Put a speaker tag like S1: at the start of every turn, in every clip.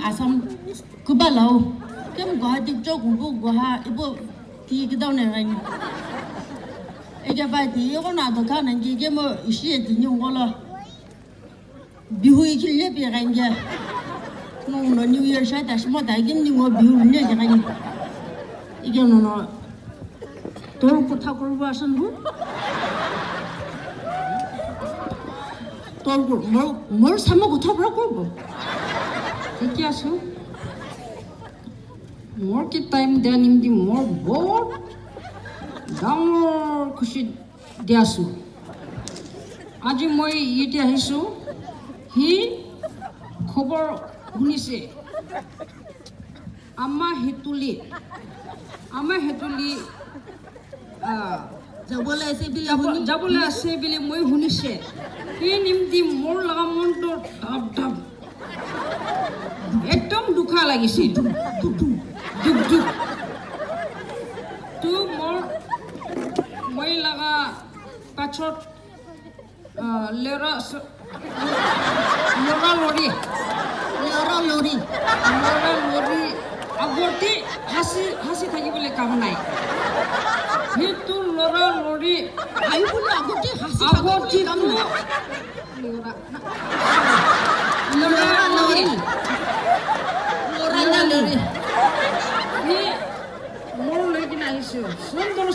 S1: asam kubalau kem gua dik jok bu gua ibu ti ke dau ne ran e ga ba ti ko na do kan ngi ge mo shi ti nyu ko la bi hu ki le bi ran ge no no new year sha da shi mo da ge ni mo bi hu ne ge ran 이게 너 돌고 타고 와선 후 돌고 뭘 사먹고 타보라고 뭐 그렇게 하셔 뭐기 타임 대님디 뭐 강을 그시 대하수 아주 뭐 이때 해수 히 খবর শুনিছে আম্মা হেতুলি যাবলৈ আছে বুলি মই শুনিছে সেই নিমতি মোৰ লগা মনটো ঢাপ ঢাপ একদম দুখা লাগিছে দুখ তো মই লগা পাছত লেৰা লৰি আগতে হাসি থাকিবলৈ কাম নাই সেইটো লৰা লৰি আইবলৈ আগতে কাম নাই মোৰ লৈ কিনে আহিছো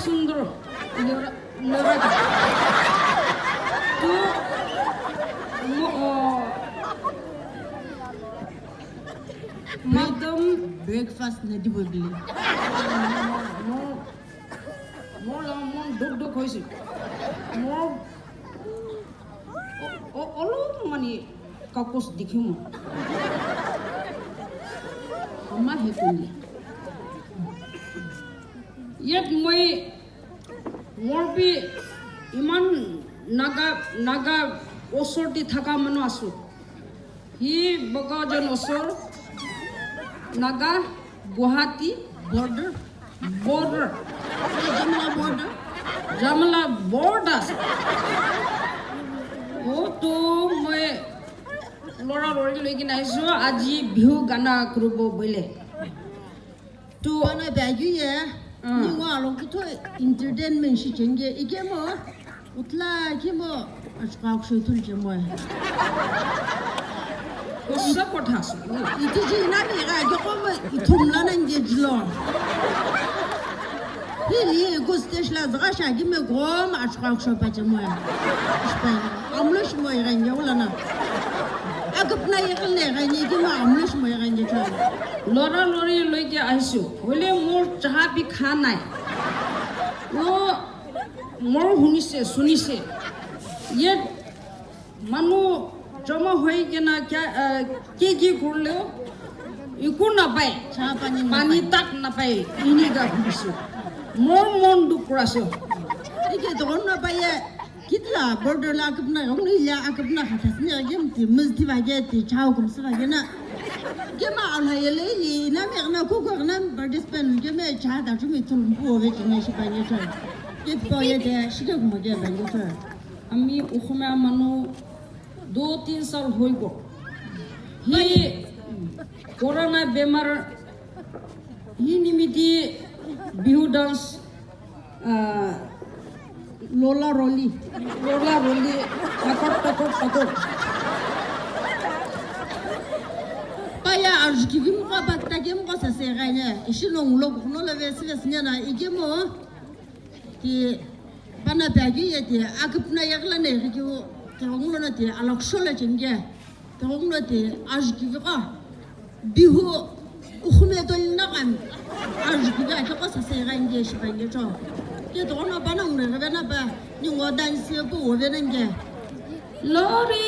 S1: সুন্দৰ লৰা Madam breakfast nadi bogli. More dog hoise. More all money kakos dikhimu. Amma hetuni. Yet moi more be iman naga osorti thaka manu asu. Hi bogajon osor Naga Guwahati border Jamla border to moi lora lori loi kina aisu aji bihu gana kurubo boile to ana baju ye ni wa lo to entertainment shi chenge igemo utla kimo ashqa khshutul jemo Kosa kothas. Iti jina ni ga jokom itumla nange jlon. Hili gostesh la zgasha gime grom ashqaq shopaje moya. Amlosh moy ganje wala agapna yegne ganje gima amlosh moy ganje cha. Lora lori loike aisu. Hole mor chaha bi khanai. O mor sunise. Ye manu জমা হয়ে কিনা কি করলেও একো নাপায় পানী তাক নাপায় ইনি গা ঘুৰিছো মোৰ মন দুখ কৰাছো একে দন নাপায় কিতলা বৰ্ডৰ লা আপনা গংলিলা আপনা খাতাসনি আগেম তি মজদি বাগে তি চাও কমস বাগে না কেমা আলহায়লে না মেগনা কুকরনা বার্ডিসপেন কেমে চা দা জুমি তুম বুবে জনে শিবাগে ছ কে পয়ে দে শিগে ঘমগে বাগে ছ আমি অসমীয়া মানুহ 2-3 साल হৈ গ'ল হি কৰোনা বেমাৰ হি নিমিতি বিহু ডান্স লোলা ৰলি টাকট পায়া আজকিম কাবাত গেম কসা সেগাইনে ইশিলং লগ নলা বেসিনা ইগেমো কি বানা বাগি এতে আকপনা ইয়াগলানে কি Terungulati alaksola cenge terungulati ajgiga bihu ukhmedol naqam ajgiga ka sasera nge shibanye to ke dona banang ne bana ba ningo dansi bu wenenge lori